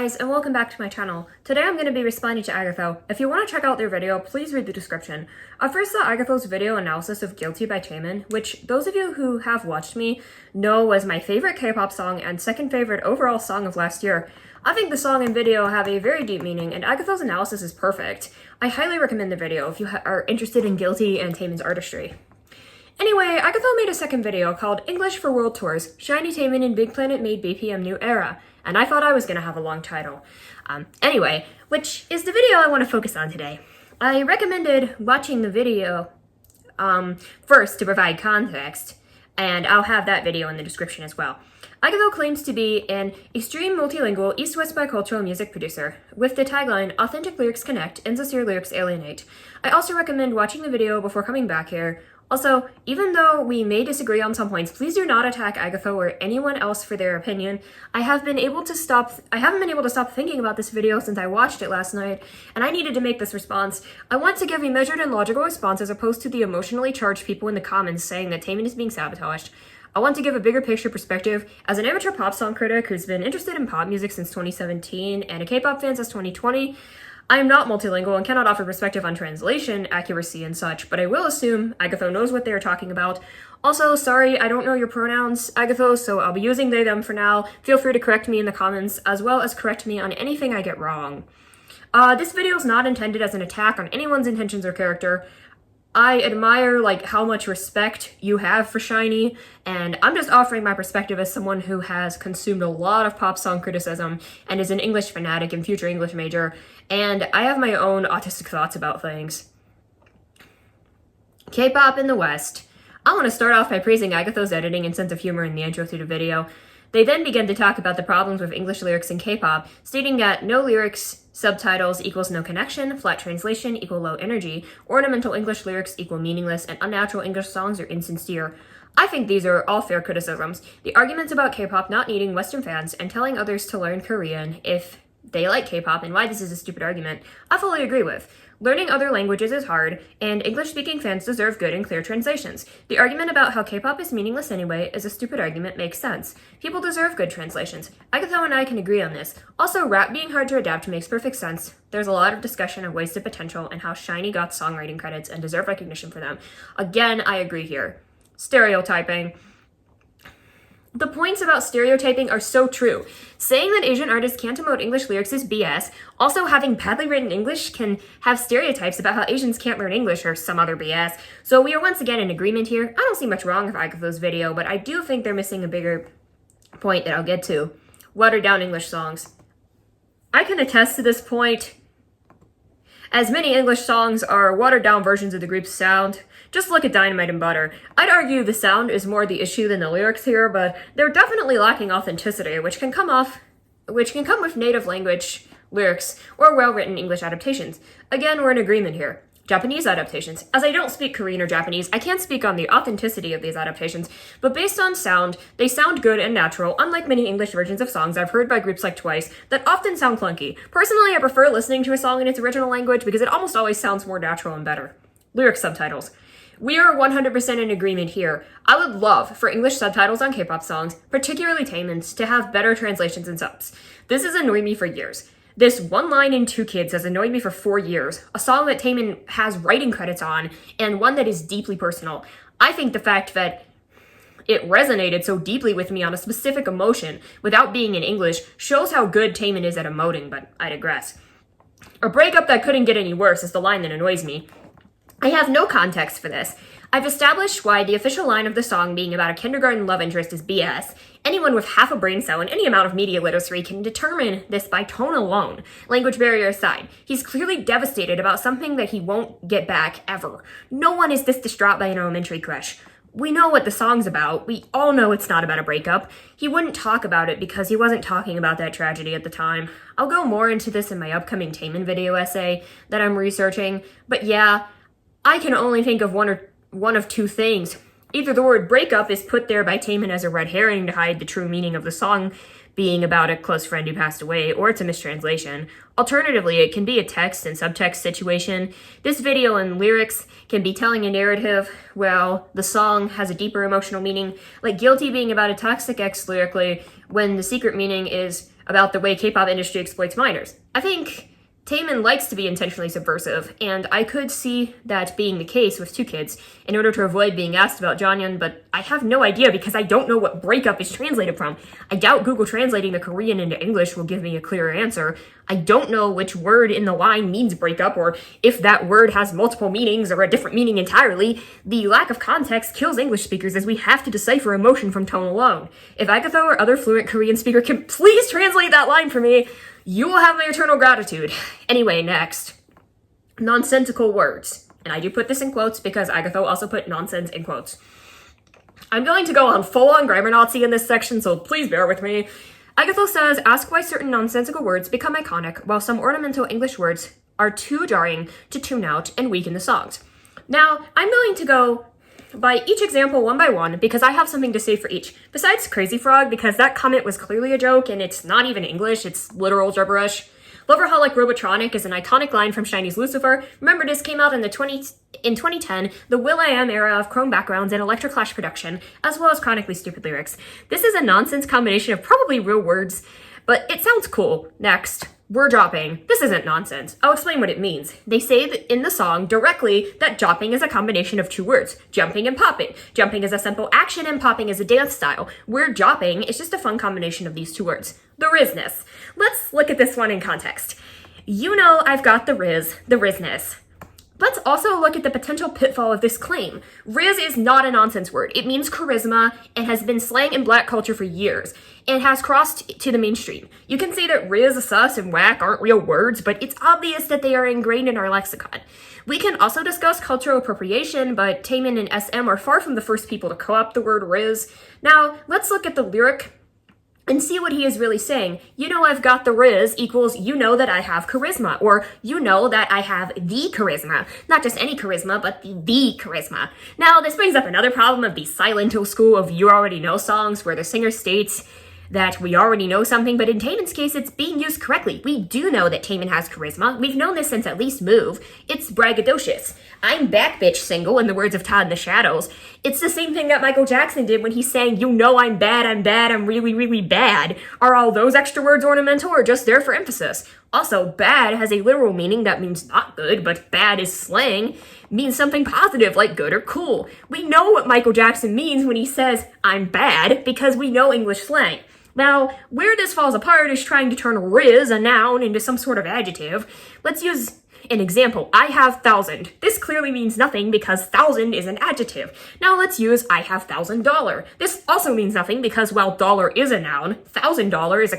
guys, and welcome back to my channel. Today I'm going to be responding to Agatho. If you want to check out their video, please read the description. I first saw Agatho's video analysis of Guilty by Taemin, which those of you who have watched me know was my favorite K-pop song and second favorite overall song of last year. I think the song and video have a very deep meaning, and Agatho's analysis is perfect. I highly recommend the video if you are interested in Guilty and Taemin's artistry. Anyway, Agatho made a second video called English for World Tours, Shiny Taemin and Big Planet made BPM New Era, and I thought I was going to have a long title. Anyway, which is the video I want to focus on today. I recommended watching the video first to provide context, and I'll have that video in the description as well. Agatho claims to be an extreme multilingual East-West bicultural music producer, with the tagline, "Authentic lyrics connect, insincere lyrics alienate." I also recommend watching the video before coming back here. Also, even though we may disagree on some points, please do not attack Agatho or anyone else for their opinion. I haven't been able to stop thinking about this video since I watched it last night, and I needed to make this response. I want to give a measured and logical response as opposed to the emotionally charged people in the comments saying that Taemin is being sabotaged. I want to give a bigger picture perspective. As an amateur pop song critic who's been interested in pop music since 2017 and a K-pop fan since 2020, I am not multilingual and cannot offer perspective on translation, accuracy, and such, but I will assume Agatho knows what they are talking about. Also, sorry, I don't know your pronouns, Agatho, so I'll be using they, them for now. Feel free to correct me in the comments, as well as correct me on anything I get wrong. This video is not intended as an attack on anyone's intentions or character. I admire, how much respect you have for Shiny, and I'm just offering my perspective as someone who has consumed a lot of pop song criticism and is an English fanatic and future English major, and I have my own autistic thoughts about things. K-pop in the West. I want to start off by praising Agatho's editing and sense of humor in the intro to the video. They then begin to talk about the problems with English lyrics in K-pop, stating that no lyrics subtitles equals no connection, flat translation equal low energy, ornamental English lyrics equal meaningless, and unnatural English songs are insincere. I think these are all fair criticisms. The arguments about K-pop not needing Western fans and telling others to learn Korean if they like K-pop and why this is a stupid argument, I fully agree with. Learning other languages is hard, and English-speaking fans deserve good and clear translations. The argument about how K-pop is meaningless anyway is a stupid argument makes sense. People deserve good translations. Agatho and I can agree on this. Also, rap being hard to adapt makes perfect sense. There's a lot of discussion of wasted potential and how Shiny got songwriting credits and deserve recognition for them. Again, I agree here. Stereotyping. The points about stereotyping are so true. Saying that Asian artists can't emote English lyrics is BS. Also, having badly written English can have stereotypes about how Asians can't learn English or some other BS. So we are once again in agreement here. I don't see much wrong with Agatho's video, but I do think they're missing a bigger point that I'll get to. Watered down English songs. I can attest to this point, as many English songs are watered down versions of the group's sound. Just look at Dynamite and Butter. I'd argue the sound is more the issue than the lyrics here, but they're definitely lacking authenticity, which can come with native language lyrics or well-written English adaptations. Again, we're in agreement here. Japanese adaptations. As I don't speak Korean or Japanese, I can't speak on the authenticity of these adaptations, but based on sound, they sound good and natural, unlike many English versions of songs I've heard by groups like Twice that often sound clunky. Personally, I prefer listening to a song in its original language because it almost always sounds more natural and better. Lyric subtitles. We are 100% in agreement here. I would love for English subtitles on K-pop songs, particularly Taemin's, to have better translations and subs. This has annoyed me for years. This One Line in Two Kids has annoyed me for 4 years, a song that Taemin has writing credits on, and one that is deeply personal. I think the fact that it resonated so deeply with me on a specific emotion without being in English shows how good Taemin is at emoting, but I digress. A breakup that couldn't get any worse is the line that annoys me. I have no context for this. I've established why the official line of the song being about a kindergarten love interest is BS. Anyone with half a brain cell and any amount of media literacy can determine this by tone alone. Language barrier aside, he's clearly devastated about something that he won't get back ever. No one is this distraught by an elementary crush. We know what the song's about. We all know it's not about a breakup. He wouldn't talk about it because he wasn't talking about that tragedy at the time. I'll go more into this in my upcoming Taemin video essay that I'm researching, but yeah, I can only think of one of two things. Either the word breakup is put there by Taemin as a red herring to hide the true meaning of the song being about a close friend who passed away, or it's a mistranslation. Alternatively, it can be a text and subtext situation. This video and lyrics can be telling a narrative, while the song has a deeper emotional meaning, like Guilty being about a toxic ex lyrically, when the secret meaning is about the way K-pop industry exploits minors. I think Taemin likes to be intentionally subversive, and I could see that being the case with 2Kids in order to avoid being asked about Jeonyeon, but I have no idea because I don't know what breakup is translated from. I doubt Google translating the Korean into English will give me a clearer answer. I don't know which word in the line means breakup, or if that word has multiple meanings or a different meaning entirely. The lack of context kills English speakers as we have to decipher emotion from tone alone. If Agatho or other fluent Korean speaker can please translate that line for me, you will have my eternal gratitude. Anyway, next. Nonsensical words. And I do put this in quotes because Agatho also put nonsense in quotes. I'm going to go on full-on grammar Nazi in this section, so please bear with me. Agatho says, ask why certain nonsensical words become iconic, while some ornamental English words are too jarring to tune out and weaken the songs. Now, I'm going to go by each example one by one because I have something to say for each. Besides Crazy Frog, because that comment was clearly a joke and it's not even English, it's literal gibberish. Loverholic Robotronic is an iconic line from Shiny's Lucifer. Remember, this came out in 2010, the will.i.am era of chrome backgrounds and electroclash production, as well as chronically stupid lyrics. This is a nonsense combination of probably real words, but it sounds cool. Next. Word dropping. This isn't nonsense. I'll explain what it means. They say that in the song directly that jopping is a combination of two words, jumping and popping. Jumping is a simple action and popping is a dance style. Word jopping is just a fun combination of these two words. The rizness. Let's look at this one in context. You know I've got the rizness. Let's also look at the potential pitfall of this claim. Riz is not a nonsense word. It means charisma and has been slang in black culture for years and has crossed to the mainstream. You can say that Riz, sus, and whack aren't real words, but it's obvious that they are ingrained in our lexicon. We can also discuss cultural appropriation, but Taemin and SM are far from the first people to co-opt the word Riz. Now, let's look at the lyric and see what he is really saying. You know I've got the riz equals you know that I have charisma, or you know that I have the charisma. Not just any charisma, but the charisma. Now, this brings up another problem of the Silento school of you already know songs, where the singer states that we already know something, but in Taemin's case, it's being used correctly. We do know that Taemin has charisma. We've known this since at least Move. It's braggadocious. I'm back, bitch single, in the words of Todd in the Shadows. It's the same thing that Michael Jackson did when he sang, you know I'm bad, I'm really, really bad. Are all those extra words ornamental or just there for emphasis? Also, bad has a literal meaning that means not good, but bad is slang. Means something positive like good or cool. We know what Michael Jackson means when he says, I'm bad, because we know English slang. Now, where this falls apart is trying to turn riz, a noun, into some sort of adjective. Let's use an example. I have 1,000. This clearly means nothing because 1,000 is an adjective. Now let's use I have $1,000. This also means nothing because while dollar is a noun, $1,000 is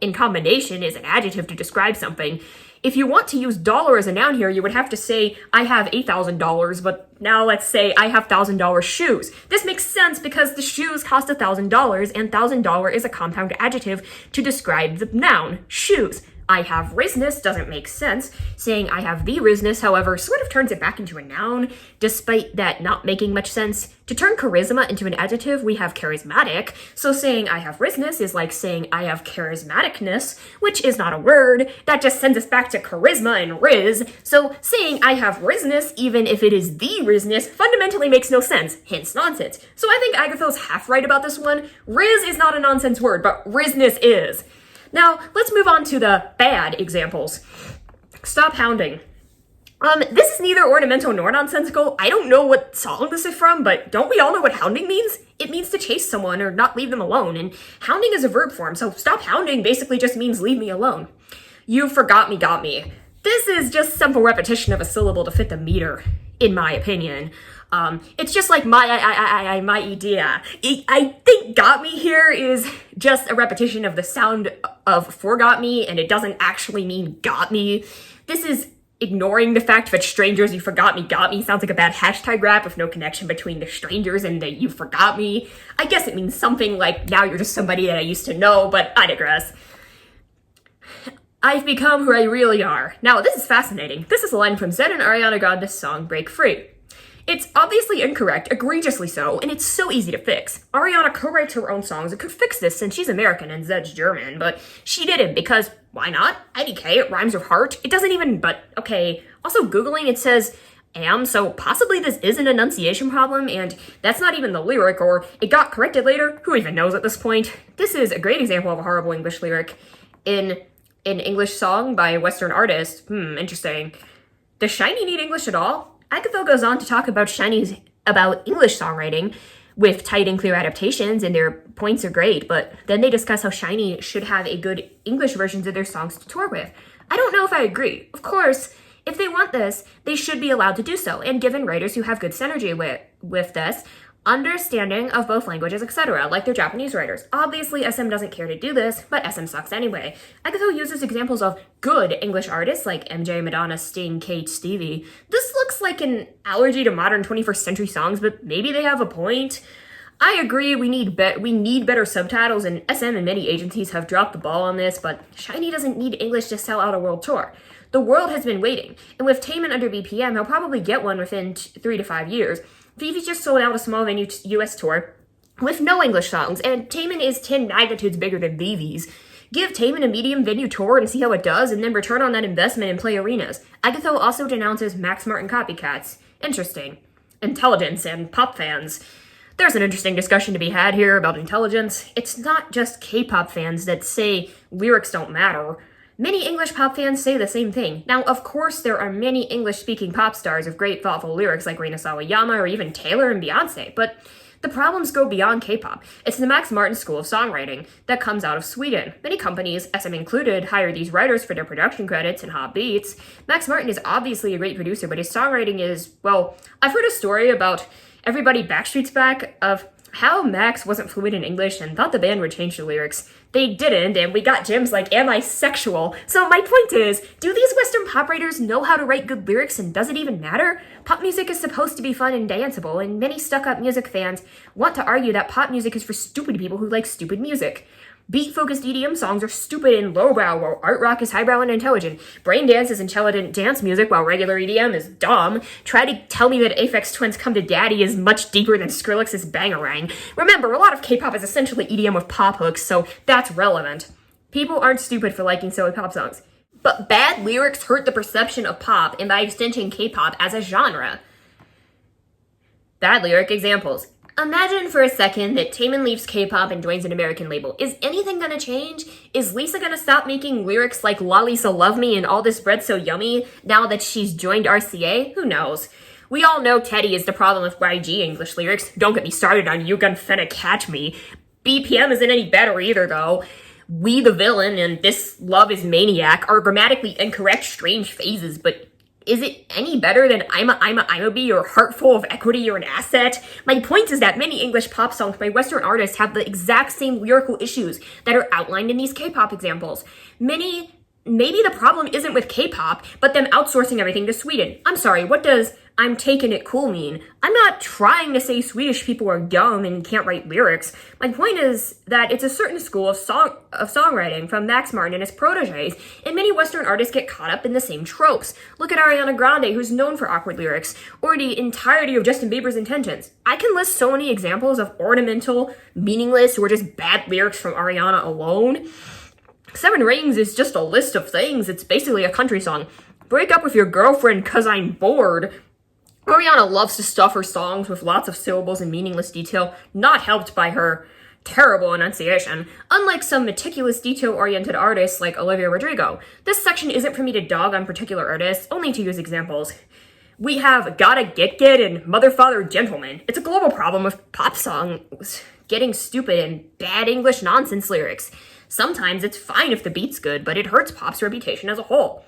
in combination is an adjective to describe something. If you want to use dollar as a noun here, you would have to say, I have $8,000, but now let's say I have $1,000 shoes. This makes sense because the shoes cost $1,000 and $1,000 is a compound adjective to describe the noun, shoes. I have rizness doesn't make sense. Saying I have the rizness, however, sort of turns it back into a noun, despite that not making much sense. To turn charisma into an adjective, we have charismatic, so saying I have rizness is like saying I have charismaticness, which is not a word. That just sends us back to charisma and riz. So saying I have rizness, even if it is the rizness, fundamentally makes no sense, hence nonsense. So I think Agatho's half right about this one. Riz is not a nonsense word, but rizness is. Now, let's move on to the bad examples. Stop hounding. This is neither ornamental nor nonsensical. I don't know what song this is from, but don't we all know what hounding means? It means to chase someone or not leave them alone, and hounding is a verb form, so stop hounding basically just means leave me alone. You forgot me, got me. This is just simple repetition of a syllable to fit the meter, in my opinion. It's just like my idea. I think got me here is just a repetition of the sound of forgot me, and it doesn't actually mean got me. This is ignoring the fact that strangers you forgot me got me sounds like a bad hashtag rap with no connection between the strangers and the you forgot me. I guess it means something like now you're just somebody that I used to know, but I digress. I've become who I really are. Now, this is fascinating. This is a line from Zed and Ariana Grande's song Break Free. It's obviously incorrect, egregiously so, and it's so easy to fix. Ariana co-writes her own songs and could fix this since she's American and Zed's German, but she didn't because, why not? IDK, it rhymes with heart. It doesn't even, but okay. Also, Googling, it says am, so possibly this is an enunciation problem, and that's not even the lyric, or it got corrected later. Who even knows at this point? This is a great example of a horrible English lyric. in an English song by a Western artist. Interesting. Does SHINee need English at all? Agatho goes on to talk about about English songwriting with tight and clear adaptations, and their points are great, but then they discuss how SHINee should have a good English versions of their songs to tour with. I don't know if I agree. Of course, if they want this, they should be allowed to do so, and given writers who have good synergy with this, understanding of both languages, etc., like their Japanese writers. Obviously, SM doesn't care to do this, but SM sucks anyway. Agatho uses examples of good English artists like MJ, Madonna, Sting, Kate, Stevie. This looks like an allergy to modern 21st century songs, but maybe they have a point. I agree we need better subtitles, and SM and many agencies have dropped the ball on this, but SHINee doesn't need English to sell out a world tour. The world has been waiting, and with Taemin under BPM, he'll probably get one within 3 to 5 years. Vivi's just sold out a small venue US tour with no English songs, and Taemin is 10 magnitudes bigger than Vivi's. Give Taemin a medium venue tour and see how it does, and then return on that investment and play arenas. Agatho also denounces Max Martin copycats. Interesting. Intelligence and pop fans. There's an interesting discussion to be had here about intelligence. It's not just K-pop fans that say lyrics don't matter. Many English pop fans say the same thing. Now, of course, there are many English-speaking pop stars with great, thoughtful lyrics like Rina Sawayama or even Taylor and Beyonce, but the problems go beyond K-pop. It's the Max Martin School of Songwriting that comes out of Sweden. Many companies, SM included, hire these writers for their production credits and hot beats. Max Martin is obviously a great producer, but his songwriting is, well, I've heard a story about Everybody Backstreet's Back of how Max wasn't fluent in English and thought the band would change the lyrics. They didn't, and we got gems like Am I Sexual? So my point is, do these Western pop writers know how to write good lyrics, and does it even matter? Pop music is supposed to be fun and danceable, and many stuck-up music fans want to argue that pop music is for stupid people who like stupid music. Beat-focused EDM songs are stupid and lowbrow, while art rock is highbrow and intelligent. Brain dance is intelligent dance music, while regular EDM is dumb. Try to tell me that Aphex Twin's Come to Daddy is much deeper than Skrillex's Bangarang. Remember, a lot of K-pop is essentially EDM with pop hooks, so that's relevant. People aren't stupid for liking silly pop songs. But bad lyrics hurt the perception of pop, and by extension K-pop, as a genre. Bad lyric examples. Imagine for a second that Taemin leaves K-pop and joins an American label. Is anything gonna change? Is Lisa gonna stop making lyrics like La Lisa Love Me and All This Bread So Yummy now that she's joined RCA? Who knows? We all know Teddy is the problem with YG English lyrics. Don't get me started on You Gon' Finna Catch Me. BPM isn't any better either, though. We the Villain and This Love Is Maniac are grammatically incorrect, strange phases, but is it any better than I'm a bee or Heart Full of Equity or An Asset? My point is that many English pop songs by Western artists have the exact same lyrical issues that are outlined in these K-pop examples. Maybe the problem isn't with K-pop, but them outsourcing everything to Sweden. I'm sorry, what does I'm taking it cool mean? I'm not trying to say Swedish people are dumb and can't write lyrics. My point is that it's a certain school of songwriting from Max Martin and his proteges, and many Western artists get caught up in the same tropes. Look at Ariana Grande, who's known for awkward lyrics, or the entirety of Justin Bieber's intentions. I can list so many examples of ornamental, meaningless, or just bad lyrics from Ariana alone. Seven Rings is just a list of things. It's basically a country song. Break up with your girlfriend 'cause I'm bored. Ariana loves to stuff her songs with lots of syllables and meaningless detail, not helped by her terrible enunciation, unlike some meticulous detail-oriented artists like Olivia Rodrigo. This section isn't for me to dog on particular artists, only to use examples. We have Gotta Get and Mother Father Gentleman. It's a global problem with pop songs getting stupid and bad English nonsense lyrics. Sometimes it's fine if the beat's good, but it hurts pop's reputation as a whole.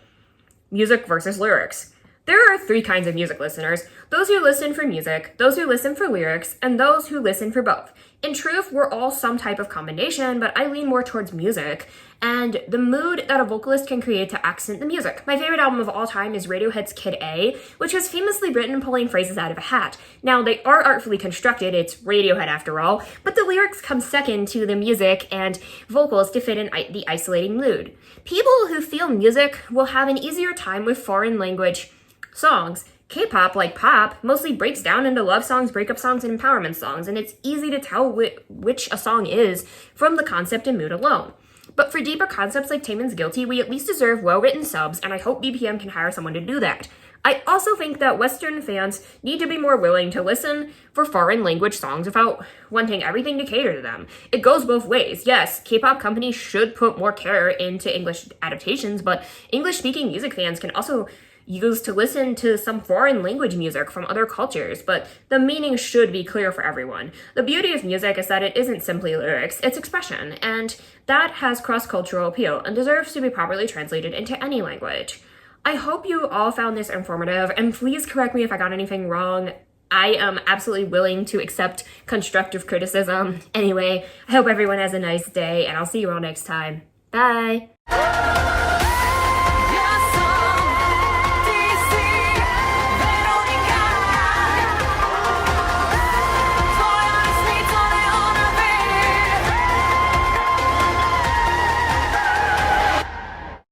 Music versus lyrics. There are 3 kinds of music listeners: those who listen for music, those who listen for lyrics, and those who listen for both. In truth, we're all some type of combination, but I lean more towards music and the mood that a vocalist can create to accent the music. My favorite album of all time is Radiohead's Kid A, which was famously written pulling phrases out of a hat. Now, they are artfully constructed, it's Radiohead after all, but the lyrics come second to the music and vocals to fit in the isolating mood. People who feel music will have an easier time with foreign language songs. K-pop, like pop, mostly breaks down into love songs, breakup songs, and empowerment songs, and it's easy to tell which a song is from the concept and mood alone. But for deeper concepts like Taemin's Guilty, we at least deserve well-written subs, and I hope BPM can hire someone to do that. I also think that Western fans need to be more willing to listen for foreign language songs without wanting everything to cater to them. It goes both ways. Yes, K-pop companies should put more care into English adaptations, but English-speaking music fans can also use to listen to some foreign language music from other cultures, but the meaning should be clear for everyone. The beauty of music is that it isn't simply lyrics, it's expression, and that has cross-cultural appeal and deserves to be properly translated into any language. I hope you all found this informative, and please correct me if I got anything wrong. I am absolutely willing to accept constructive criticism. Anyway, I hope everyone has a nice day, and I'll see you all next time. Bye!